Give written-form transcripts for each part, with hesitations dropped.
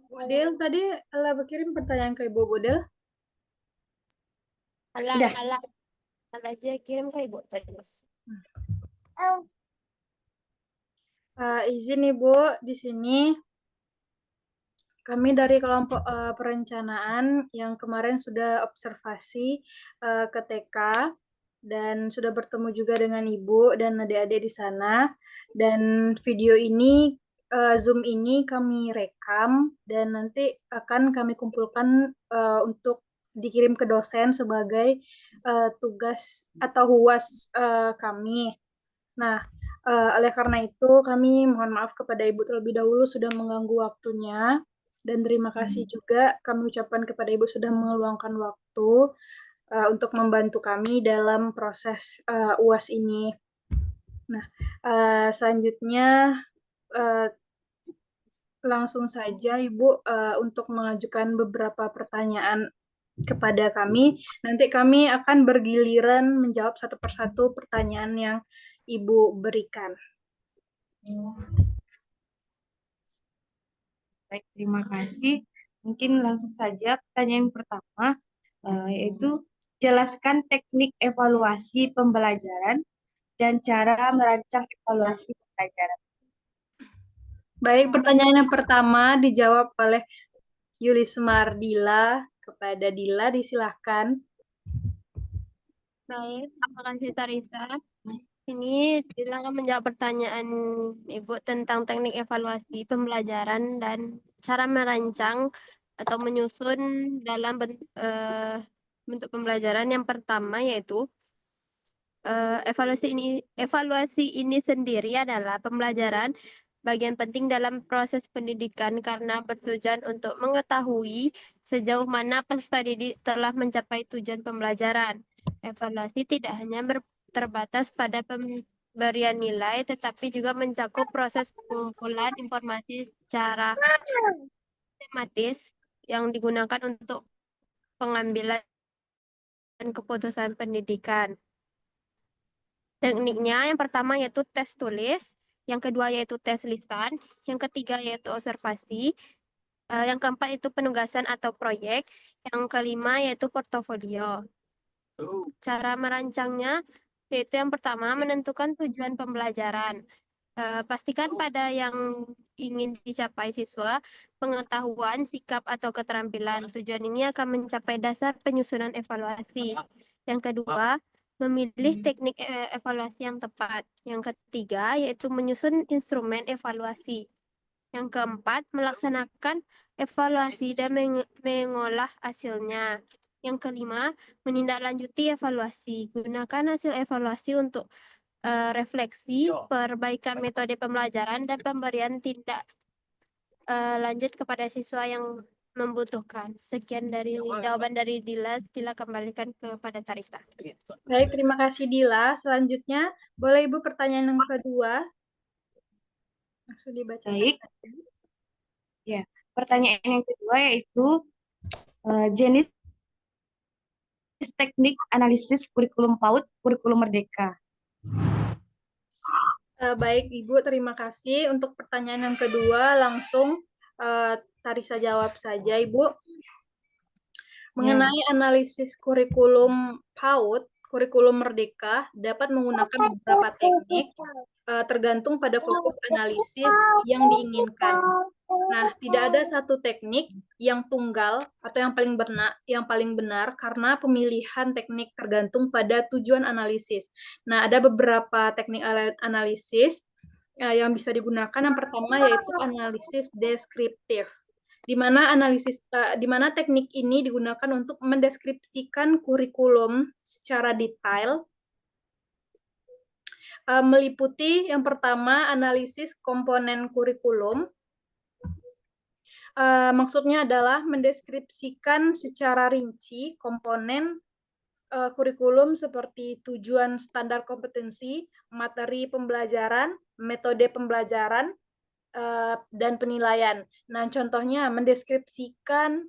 Budel, tadi Ala berkirim pertanyaan ke Ibu Budel. Udah. Ala aja kirim ke Ibu terus. Izin Ibu, di sini kami dari kelompok perencanaan yang kemarin sudah observasi ke TK dan sudah bertemu juga dengan Ibu dan adik-adik di sana. Dan video ini, Zoom ini kami rekam dan nanti akan kami kumpulkan untuk dikirim ke dosen sebagai tugas atau UAS kami. Nah, oleh karena itu kami mohon maaf kepada Ibu terlebih dahulu sudah mengganggu waktunya. Dan terima kasih juga kami ucapkan kepada Ibu sudah meluangkan waktu untuk membantu kami dalam proses UAS ini. Nah, selanjutnya langsung saja Ibu untuk mengajukan beberapa pertanyaan kepada kami. Nanti kami akan bergiliran menjawab satu persatu pertanyaan yang Ibu berikan. Baik, terima kasih. Mungkin langsung saja pertanyaan pertama, yaitu jelaskan teknik evaluasi pembelajaran dan cara merancang evaluasi pembelajaran. Baik, pertanyaan yang pertama dijawab oleh Yulismar Dila. Kepada Dila, disilahkan. Baik, terima kasih Tarisa. Ini Dila akan menjawab pertanyaan Ibu tentang teknik evaluasi pembelajaran dan cara merancang atau menyusun dalam bentuk pembelajaran. Yang pertama yaitu evaluasi ini sendiri adalah pembelajaran bagian penting dalam proses pendidikan karena bertujuan untuk mengetahui sejauh mana peserta didik telah mencapai tujuan pembelajaran. Evaluasi tidak hanya terbatas pada pemberian nilai, tetapi juga mencakup proses pengumpulan informasi secara sistematis yang digunakan untuk pengambilan keputusan pendidikan. Tekniknya yang pertama yaitu tes tulis, yang kedua yaitu tes lisan, yang ketiga yaitu observasi, yang keempat itu penugasan atau proyek, yang kelima yaitu portofolio. Cara merancangnya yaitu yang pertama menentukan tujuan pembelajaran. Pastikan pada yang ingin dicapai siswa, pengetahuan, sikap, atau keterampilan. Tujuan ini akan mencapai dasar penyusunan evaluasi. Yang kedua, memilih teknik evaluasi yang tepat. Yang ketiga, yaitu menyusun instrumen evaluasi. Yang keempat, melaksanakan evaluasi dan mengolah hasilnya. Yang kelima, menindaklanjuti evaluasi. Gunakan hasil evaluasi untuk refleksi, perbaikan metode pembelajaran, dan pemberian tindak lanjut kepada siswa yang membutuhkan. Sekian dari jawaban dari Dila. Dila kembalikan kepada Tarisa. Baik, terima kasih Dila. Selanjutnya, boleh Ibu pertanyaan yang kedua? Langsung dibaca. Baik. Ya, pertanyaan yang kedua yaitu jenis teknik analisis kurikulum PAUD, kurikulum Merdeka. Baik, Ibu, terima kasih. Untuk pertanyaan yang kedua, langsung Tarisa jawab saja, Ibu. Mengenai analisis kurikulum PAUD, kurikulum Merdeka dapat menggunakan beberapa teknik tergantung pada fokus analisis yang diinginkan. Nah, tidak ada satu teknik yang tunggal atau yang paling benar karena pemilihan teknik tergantung pada tujuan analisis. Nah, ada beberapa teknik analisis yang bisa digunakan. Yang pertama yaitu analisis deskriptif, di mana teknik ini digunakan untuk mendeskripsikan kurikulum secara detail, meliputi yang pertama analisis komponen kurikulum. Maksudnya adalah mendeskripsikan secara rinci komponen kurikulum seperti tujuan standar kompetensi, materi pembelajaran, metode pembelajaran dan penilaian. Nah, contohnya mendeskripsikan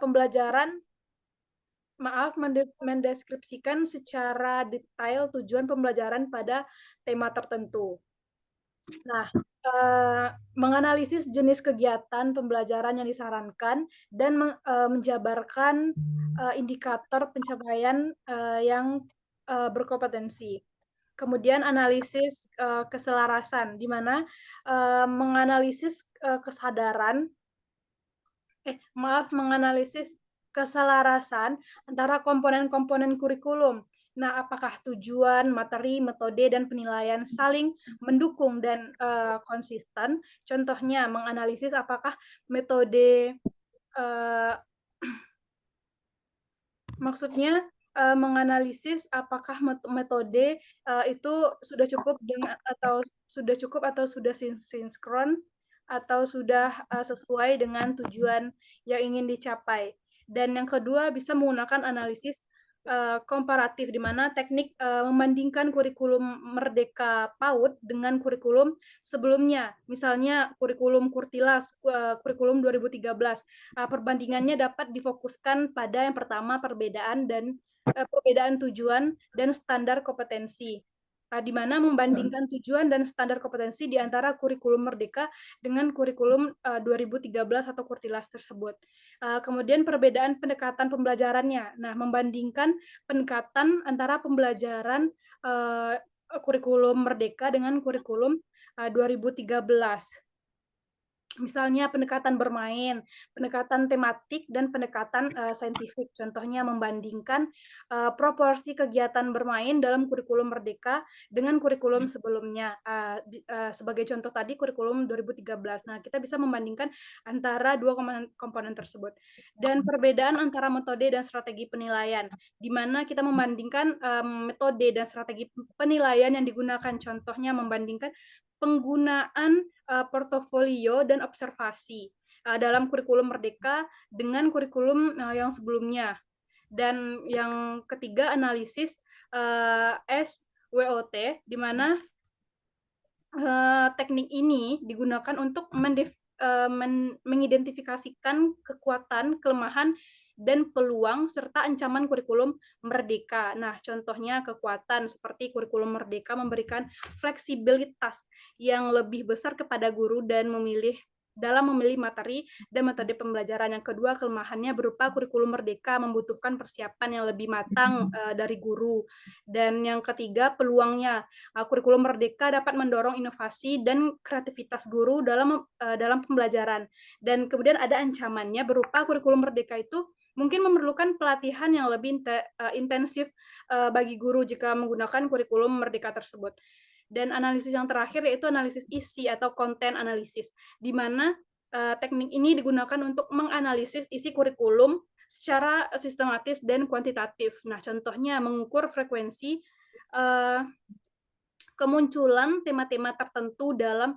pembelajaran, mendeskripsikan secara detail tujuan pembelajaran pada tema tertentu. Nah, menganalisis jenis kegiatan pembelajaran yang disarankan dan menjabarkan indikator pencapaian yang berkompetensi. Kemudian analisis keselarasan, di mana menganalisis menganalisis keselarasan antara komponen-komponen kurikulum. Nah, apakah tujuan, materi, metode, dan penilaian saling mendukung dan konsisten? Contohnya, menganalisis apakah metode, maksudnya menganalisis apakah metode itu sudah cukup atau sudah sinkron atau sudah sesuai dengan tujuan yang ingin dicapai. Dan yang kedua, bisa menggunakan analisis komparatif, di mana teknik membandingkan kurikulum Merdeka PAUD dengan kurikulum sebelumnya. Misalnya kurikulum Kurtilas, kurikulum 2013. Perbandingannya dapat difokuskan pada yang pertama, perbedaan tujuan dan standar kompetensi, di mana membandingkan tujuan dan standar kompetensi di antara kurikulum Merdeka dengan kurikulum 2013 atau Kurtilas tersebut. Kemudian perbedaan pendekatan pembelajarannya. Nah, membandingkan pendekatan antara pembelajaran kurikulum Merdeka dengan kurikulum 2013. Misalnya pendekatan bermain, pendekatan tematik, dan pendekatan saintifik. Contohnya membandingkan proporsi kegiatan bermain dalam kurikulum Merdeka dengan kurikulum sebelumnya. Sebagai contoh tadi kurikulum 2013. Nah, kita bisa membandingkan antara dua komponen tersebut. Dan perbedaan antara metode dan strategi penilaian, di mana kita membandingkan metode dan strategi penilaian yang digunakan. Contohnya membandingkan penggunaan portofolio dan observasi dalam kurikulum Merdeka dengan kurikulum yang sebelumnya. Dan yang ketiga, analisis SWOT, di mana teknik ini digunakan untuk mengidentifikasikan kekuatan, kelemahan, dan peluang serta ancaman kurikulum Merdeka. Nah, contohnya kekuatan seperti kurikulum Merdeka memberikan fleksibilitas yang lebih besar kepada guru dan dalam memilih materi dan metode pembelajaran. Yang kedua, kelemahannya berupa kurikulum Merdeka membutuhkan persiapan yang lebih matang dari guru. Dan yang ketiga, peluangnya, kurikulum Merdeka dapat mendorong inovasi dan kreativitas guru dalam pembelajaran. Dan kemudian ada ancamannya berupa kurikulum Merdeka itu mungkin memerlukan pelatihan yang lebih intensif bagi guru jika menggunakan kurikulum Merdeka tersebut. Dan analisis yang terakhir yaitu analisis isi atau konten analisis, di mana teknik ini digunakan untuk menganalisis isi kurikulum secara sistematis dan kuantitatif. Nah, contohnya mengukur frekuensi kemunculan tema-tema tertentu dalam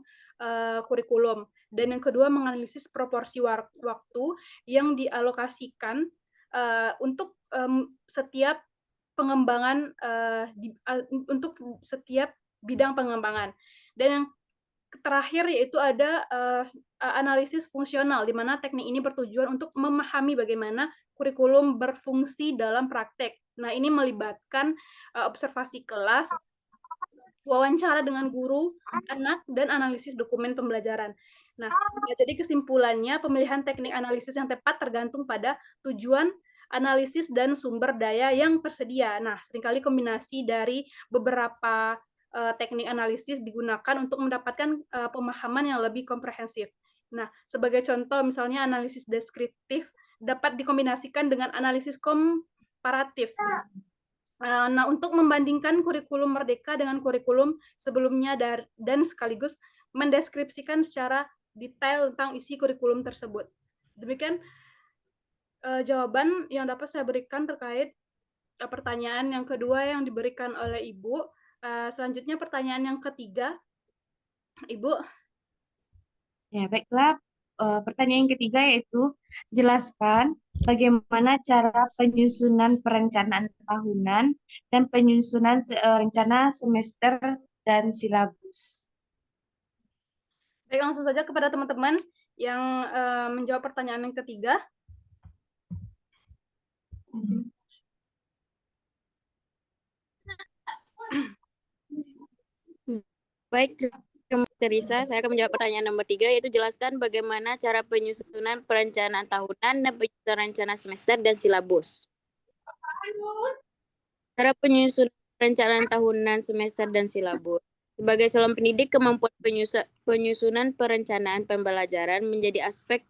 kurikulum. Dan yang kedua, menganalisis proporsi waktu yang dialokasikan untuk setiap pengembangan, untuk setiap bidang pengembangan. Dan yang terakhir yaitu ada analisis fungsional, di mana teknik ini bertujuan untuk memahami bagaimana kurikulum berfungsi dalam praktek. Nah, ini melibatkan observasi kelas, wawancara dengan guru, anak, dan analisis dokumen pembelajaran. Nah, jadi kesimpulannya, pemilihan teknik analisis yang tepat tergantung pada tujuan analisis dan sumber daya yang tersedia. Nah, seringkali kombinasi dari beberapa teknik analisis digunakan untuk mendapatkan pemahaman yang lebih komprehensif. Nah, sebagai contoh, misalnya analisis deskriptif dapat dikombinasikan dengan analisis komparatif. Nah, untuk membandingkan kurikulum Merdeka dengan kurikulum sebelumnya dan sekaligus mendeskripsikan secara detail tentang isi kurikulum tersebut. Demikian jawaban yang dapat saya berikan terkait pertanyaan yang kedua yang diberikan oleh Ibu. Selanjutnya pertanyaan yang ketiga, Ibu. Ya, baiklah. pertanyaan yang ketiga yaitu jelaskan bagaimana cara penyusunan perencanaan tahunan dan penyusunan rencana semester dan silabus. Baik, langsung saja kepada teman-teman yang menjawab pertanyaan yang ketiga. Baik, terima kasih Risa. Saya akan menjawab pertanyaan nomor 3, yaitu jelaskan bagaimana cara penyusunan perencanaan tahunan dan penyusunan rencana semester dan silabus. Cara penyusunan perencanaan tahunan, semester, dan silabus. Sebagai calon pendidik, kemampuan penyusunan perencanaan pembelajaran menjadi aspek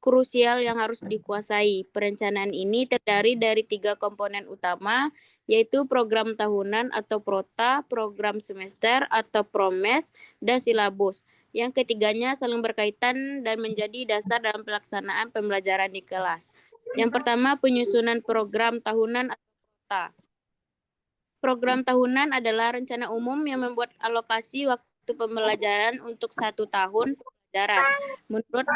krusial yang harus dikuasai. Perencanaan ini terdiri dari 3 komponen utama, yaitu program tahunan atau prota, program semester atau promes, dan silabus. Yang ketiganya saling berkaitan dan menjadi dasar dalam pelaksanaan pembelajaran di kelas. Yang pertama, penyusunan program tahunan atau prota. Program tahunan adalah rencana umum yang membuat alokasi waktu pembelajaran untuk 1 tahun pembelajaran. Menurut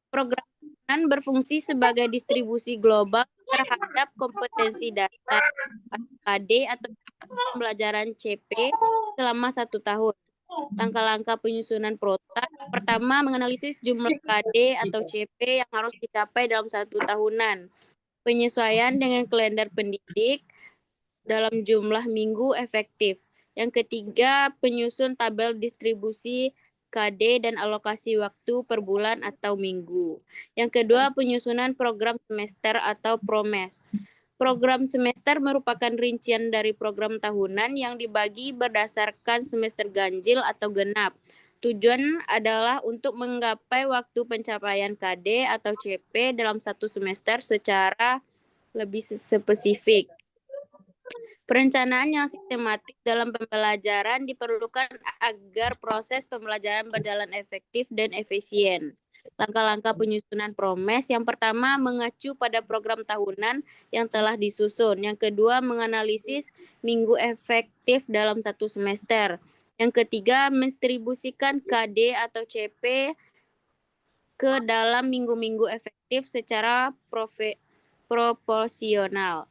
program tahunan berfungsi sebagai distribusi global terhadap kompetensi dasar KD atau pembelajaran CP selama 1 tahun. Langkah-langkah penyusunan prota. Pertama, menganalisis jumlah KD atau CP yang harus dicapai dalam 1 tahunan. Penyesuaian dengan kalender pendidik dalam jumlah minggu efektif. Yang ketiga, penyusun tabel distribusi KD dan alokasi waktu per bulan atau minggu. Yang kedua, penyusunan program semester atau promes. Program semester merupakan rincian dari program tahunan yang dibagi berdasarkan semester ganjil atau genap. Tujuan adalah untuk menggapai waktu pencapaian KD atau CP dalam 1 semester secara lebih spesifik. Perencanaan yang sistematik dalam pembelajaran diperlukan agar proses pembelajaran berjalan efektif dan efisien. Langkah-langkah penyusunan promes. Yang pertama, mengacu pada program tahunan yang telah disusun. Yang kedua, menganalisis minggu efektif dalam 1 semester. Yang ketiga, mendistribusikan KD atau CP ke dalam minggu-minggu efektif secara proporsional.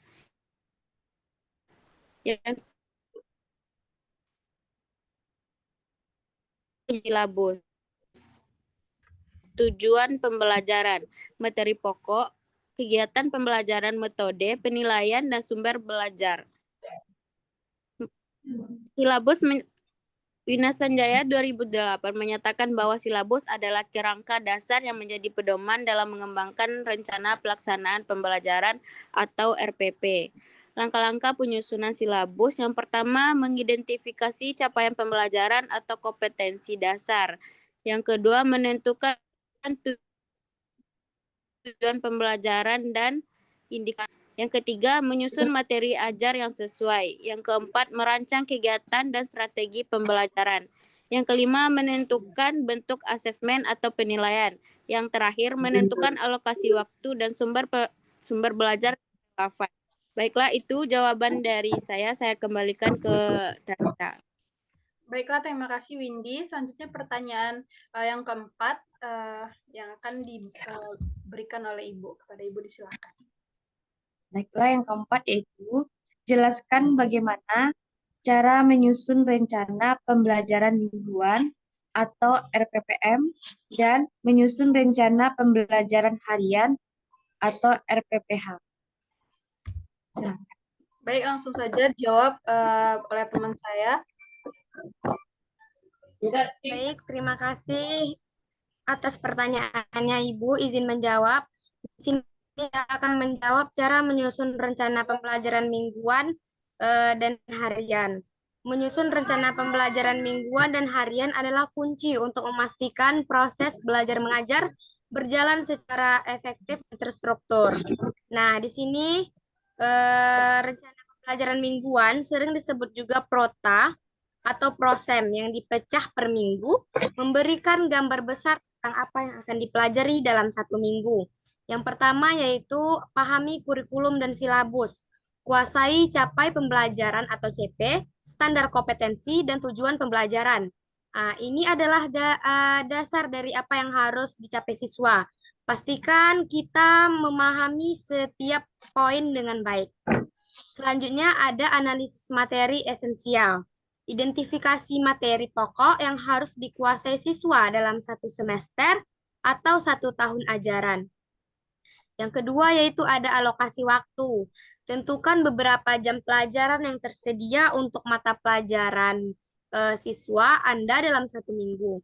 Yang silabus. Tujuan pembelajaran, materi pokok, kegiatan pembelajaran, metode, penilaian, dan sumber belajar. Silabus Wina Sanjaya 2008 menyatakan bahwa silabus adalah kerangka dasar yang menjadi pedoman dalam mengembangkan rencana pelaksanaan pembelajaran atau RPP. Langkah-langkah penyusunan silabus. Yang pertama, mengidentifikasi capaian pembelajaran atau kompetensi dasar. Yang kedua, menentukan tujuan pembelajaran dan indikator. Yang ketiga, menyusun materi ajar yang sesuai. Yang keempat, merancang kegiatan dan strategi pembelajaran. Yang kelima, menentukan bentuk asesmen atau penilaian. Yang terakhir, menentukan alokasi waktu dan sumber belajar relevan. Baiklah, itu jawaban dari saya. Saya kembalikan ke Data. Baiklah, terima kasih Windy. Selanjutnya pertanyaan yang keempat yang akan diberikan oleh Ibu. Kepada Ibu disilakan. Baiklah, yang keempat yaitu jelaskan bagaimana cara menyusun rencana pembelajaran mingguan atau RPPM dan menyusun rencana pembelajaran harian atau RPPH. Silakan. Baik, langsung saja dijawab oleh teman saya. Baik, terima kasih atas pertanyaannya Ibu. Izin menjawab. Di sini akan menjawab cara menyusun rencana pembelajaran mingguan dan harian. Menyusun rencana pembelajaran mingguan dan harian adalah kunci untuk memastikan proses belajar mengajar berjalan secara efektif dan terstruktur. Nah, di sini rencana pembelajaran mingguan sering disebut juga prota atau prosem yang dipecah per minggu, memberikan gambar besar tentang apa yang akan dipelajari dalam 1 minggu. Yang pertama yaitu pahami kurikulum dan silabus, kuasai capai pembelajaran atau CP, standar kompetensi dan tujuan pembelajaran. Ini adalah dasar dari apa yang harus dicapai siswa. Pastikan kita memahami setiap poin dengan baik. Selanjutnya ada analisis materi esensial. Identifikasi materi pokok yang harus dikuasai siswa dalam satu semester atau 1 tahun ajaran. Yang kedua yaitu ada alokasi waktu. Tentukan beberapa jam pelajaran yang tersedia untuk mata pelajaran siswa Anda dalam 1 minggu.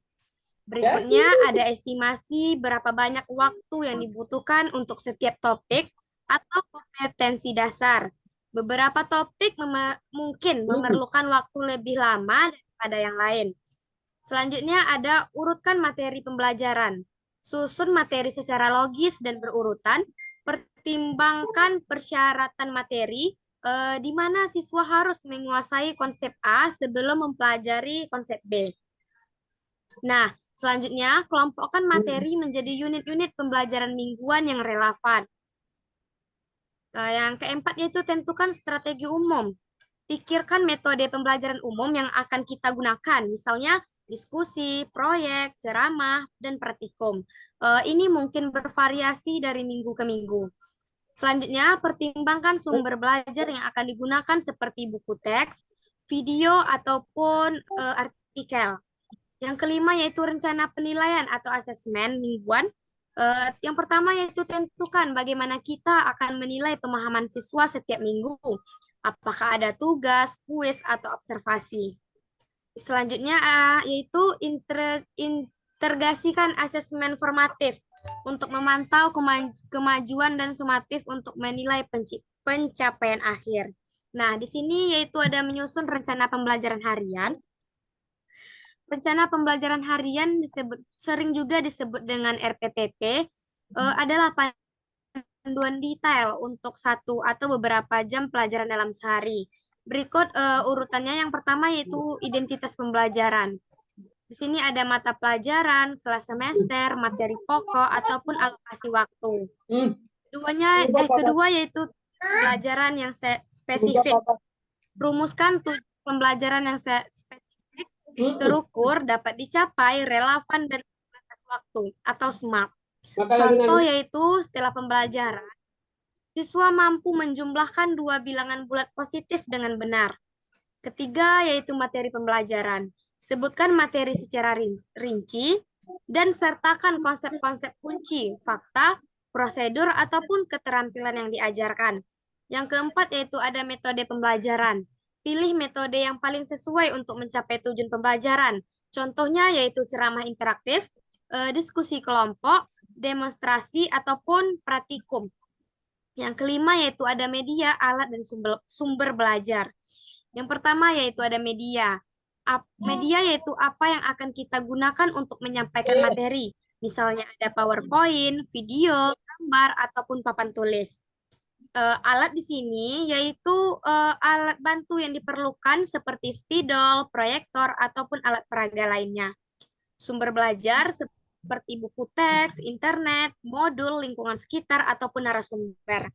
Berikutnya ada estimasi berapa banyak waktu yang dibutuhkan untuk setiap topik atau kompetensi dasar. Beberapa topik mungkin memerlukan waktu lebih lama daripada yang lain. Selanjutnya ada urutkan materi pembelajaran. Susun materi secara logis dan berurutan. Pertimbangkan persyaratan materi di mana siswa harus menguasai konsep A sebelum mempelajari konsep B. Nah, selanjutnya kelompokkan materi menjadi unit-unit pembelajaran mingguan yang relevan. Yang keempat yaitu tentukan strategi umum. Pikirkan metode pembelajaran umum yang akan kita gunakan, misalnya diskusi, proyek, ceramah, dan praktikum. Ini mungkin bervariasi dari minggu ke minggu. Selanjutnya, pertimbangkan sumber belajar yang akan digunakan seperti buku teks, video, ataupun artikel. Yang kelima yaitu rencana penilaian atau asesmen mingguan. Yang pertama yaitu tentukan bagaimana kita akan menilai pemahaman siswa setiap minggu. Apakah ada tugas, kuis, atau observasi. Selanjutnya yaitu integrasikan asesmen formatif untuk memantau kemajuan dan sumatif untuk menilai pencapaian akhir. Nah, di sini yaitu ada menyusun rencana pembelajaran harian. Rencana pembelajaran harian sering juga disebut dengan RPPP, adalah panduan detail untuk 1 atau beberapa jam pelajaran dalam sehari. Berikut urutannya, yang pertama yaitu identitas pembelajaran. Di sini ada mata pelajaran, kelas semester, materi pokok, ataupun alokasi waktu. Kedua yaitu pembelajaran yang spesifik. Rumuskan tujuan pembelajaran yang spesifik terukur, dapat dicapai, relevan, dan batas waktu atau SMART. Contoh yaitu setelah pembelajaran, siswa mampu menjumlahkan 2 bilangan bulat positif dengan benar. Ketiga yaitu materi pembelajaran. Sebutkan materi secara rinci dan sertakan konsep-konsep kunci, fakta, prosedur, ataupun keterampilan yang diajarkan. Yang keempat yaitu ada metode pembelajaran. Pilih metode yang paling sesuai untuk mencapai tujuan pembelajaran. Contohnya yaitu ceramah interaktif, diskusi kelompok, demonstrasi, ataupun praktikum. Yang kelima yaitu ada media, alat, dan sumber belajar. Yang pertama yaitu ada media. Media yaitu apa yang akan kita gunakan untuk menyampaikan materi. Misalnya ada PowerPoint, video, gambar, ataupun papan tulis. Alat di sini yaitu alat bantu yang diperlukan seperti spidol, proyektor, ataupun alat peraga lainnya. Sumber belajar seperti buku teks, internet, modul, lingkungan sekitar, ataupun narasumber.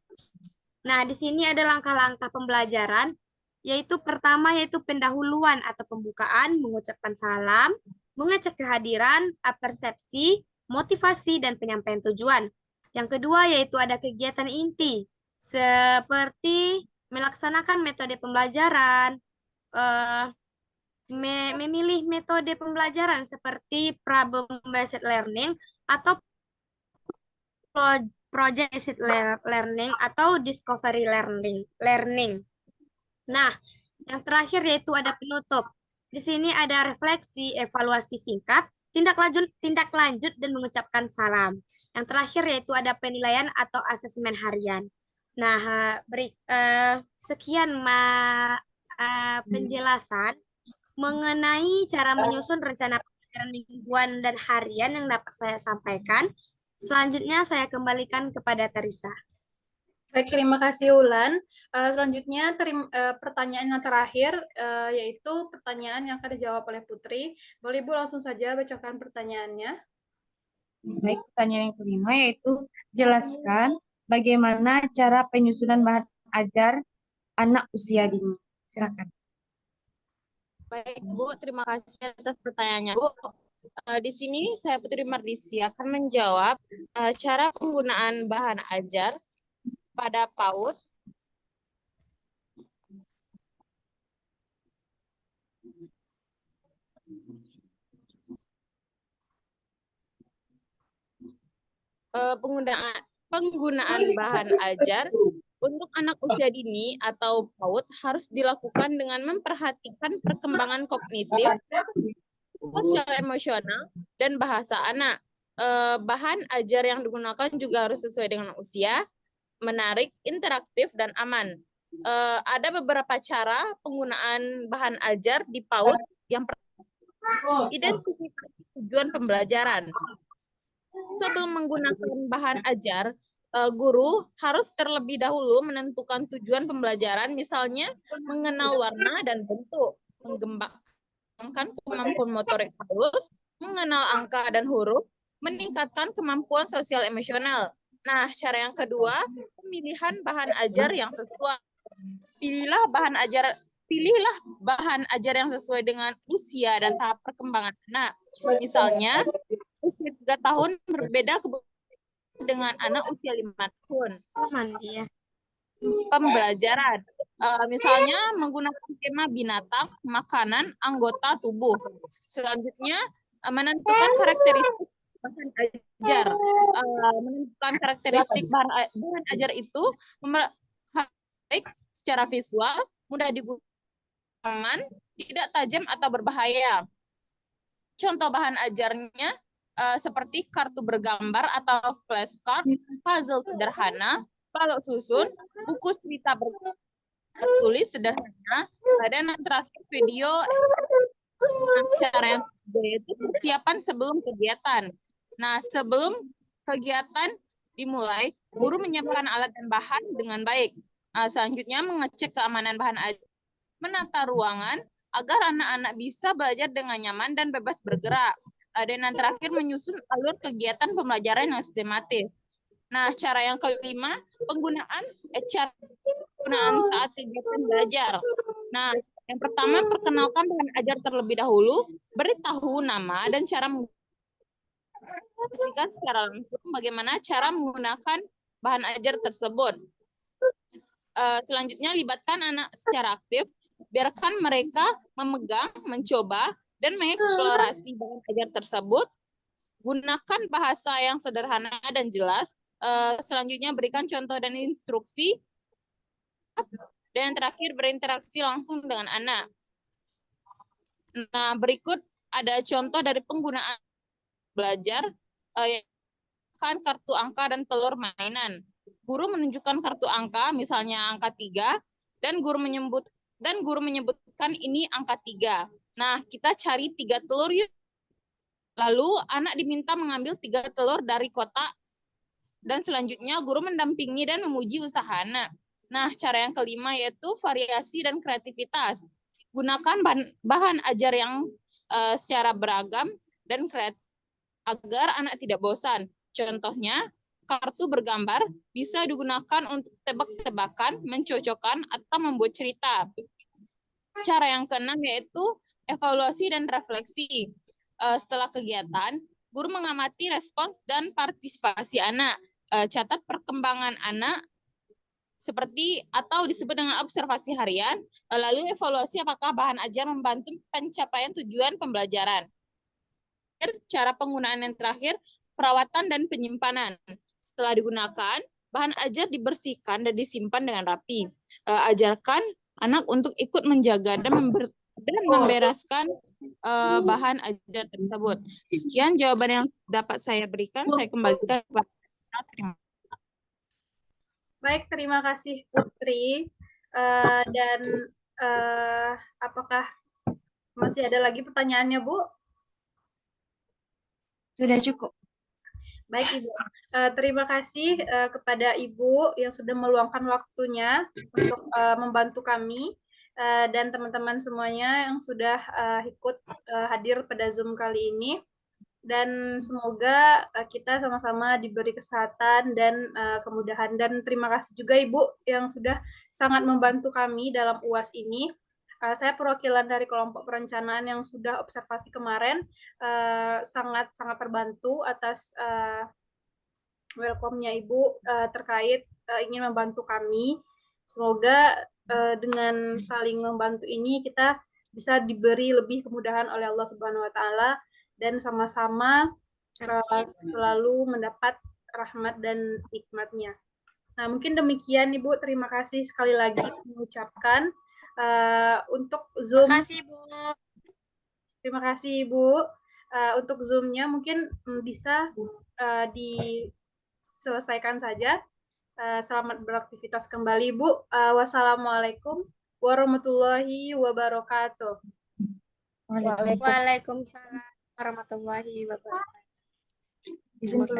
Nah, di sini ada langkah-langkah pembelajaran, yaitu pertama yaitu pendahuluan atau pembukaan, mengucapkan salam, mengecek kehadiran, persepsi, motivasi, dan penyampaian tujuan. Yang kedua yaitu ada kegiatan inti, seperti melaksanakan metode pembelajaran, memilih metode pembelajaran seperti problem-based learning atau project-based learning atau discovery learning. Nah, yang terakhir yaitu ada penutup. Di sini ada refleksi, evaluasi singkat, tindak lanjut, dan mengucapkan salam. Yang terakhir yaitu ada penilaian atau asesmen harian. Nah, sekian penjelasan mengenai cara menyusun rencana pembelajaran mingguan dan harian yang dapat saya sampaikan. Selanjutnya saya kembalikan kepada Teresa. Baik, terima kasih Ulan. Selanjutnya pertanyaan yang terakhir yaitu pertanyaan yang akan dijawab oleh Putri. Boleh Ibu langsung saja bacakan pertanyaannya. Baik, pertanyaan yang kelima yaitu jelaskan bagaimana cara penyusunan bahan ajar anak usia dini. Silakan. Baik, Bu. Terima kasih atas pertanyaannya, Bu. Di sini saya Putri Mardisi akan menjawab cara penggunaan bahan ajar pada PAUD. Penggunaan bahan ajar untuk anak usia dini atau PAUD harus dilakukan dengan memperhatikan perkembangan kognitif, sosial emosional, dan bahasa anak. Bahan ajar yang digunakan juga harus sesuai dengan usia, menarik, interaktif, dan aman. Ada beberapa cara penggunaan bahan ajar di PAUD. Yang pertama, identifikasi tujuan pembelajaran. Sebelum menggunakan bahan ajar, guru harus terlebih dahulu menentukan tujuan pembelajaran, misalnya mengenal warna dan bentuk, mengembangkan kemampuan motorik halus, mengenal angka dan huruf, meningkatkan kemampuan sosial emosional. Nah, cara yang kedua, pemilihan bahan ajar yang sesuai. Pilihlah bahan ajar yang sesuai dengan usia dan tahap perkembangan anak. Misalnya, usia 3 tahun berbeda dengan anak usia 5 tahun. Pembelajaran. Misalnya menggunakan tema binatang, makanan, anggota tubuh. Selanjutnya, menentukan karakteristik bahan ajar. Menentukan karakteristik bahan ajar itu baik secara visual, mudah digunakan, tidak tajam atau berbahaya. Contoh bahan ajarnya seperti kartu bergambar atau flashcard, puzzle sederhana, balok susun, buku cerita bertulis sederhana, dan terakhir video. Cara yang kedua itu persiapan sebelum kegiatan. Nah, sebelum kegiatan dimulai, guru menyiapkan alat dan bahan dengan baik. Nah, selanjutnya mengecek keamanan bahan ajar, menata ruangan agar anak-anak bisa belajar dengan nyaman dan bebas bergerak. Dan yang terakhir menyusun alur kegiatan pembelajaran yang sistematis. Nah, cara yang kelima, penggunaan saat kegiatan belajar. Nah, yang pertama, perkenalkan bahan ajar terlebih dahulu, beritahu nama dan cara mengaplikasikan secara langsung bagaimana cara menggunakan bahan ajar tersebut. Selanjutnya, libatkan anak secara aktif, biarkan mereka memegang, mencoba, dan mengeksplorasi bahan ajar tersebut. Gunakan bahasa yang sederhana dan jelas. Selanjutnya, berikan contoh dan instruksi. Dan yang terakhir, berinteraksi langsung dengan anak. Nah, berikut ada contoh dari penggunaan belajar, kan kartu angka dan telur mainan. Guru menunjukkan kartu angka, misalnya angka 3, dan guru menyebutkan ini angka 3. Nah, kita cari 3 telur yuk. Lalu anak diminta mengambil 3 telur dari kotak, dan selanjutnya guru mendampingi dan memuji usaha anak. Nah, cara yang kelima yaitu variasi dan kreativitas. Gunakan bahan ajar yang secara beragam dan kreatif agar anak tidak bosan. Contohnya, kartu bergambar bisa digunakan untuk tebak-tebakan, mencocokkan, atau membuat cerita. Cara yang keenam yaitu evaluasi dan refleksi. Setelah kegiatan, guru mengamati respons dan partisipasi anak. Catat perkembangan anak seperti atau disebut dengan observasi harian, lalu evaluasi apakah bahan ajar membantu pencapaian tujuan pembelajaran. Cara penggunaan yang terakhir, perawatan dan penyimpanan. Setelah digunakan, bahan ajar dibersihkan dan disimpan dengan rapi. Ajarkan anak untuk ikut menjaga dan membereskan bahan ajar tersebut. Sekian jawaban yang dapat saya berikan. Saya kembalikan kepada terima kasih. Baik, terima kasih Putri. Dan apakah masih ada lagi pertanyaannya, Bu? Sudah cukup. Baik, Ibu. Terima kasih kepada Ibu yang sudah meluangkan waktunya untuk membantu kami dan teman-teman semuanya yang sudah ikut hadir pada Zoom kali ini. Dan semoga kita sama-sama diberi kesehatan dan kemudahan. Dan terima kasih juga Ibu yang sudah sangat membantu kami dalam UAS ini. Saya perwakilan dari kelompok perencanaan yang sudah observasi kemarin, sangat terbantu atas welcome-nya Ibu terkait ingin membantu kami. Semoga dengan saling membantu ini kita bisa diberi lebih kemudahan oleh Allah Subhanahu wa taala dan sama-sama selalu mendapat rahmat dan nikmatnya. Nah, mungkin demikian Ibu. Terima kasih sekali lagi mengucapkan untuk Zoom. Terima kasih, Bu. Terima kasih Ibu. Untuk Zoom-nya mungkin bisa diselesaikan saja. Selamat beraktivitas kembali, Bu. Wassalamualaikum warahmatullahi wabarakatuh. Waalaikumsalam warahmatullahi wabarakatuh.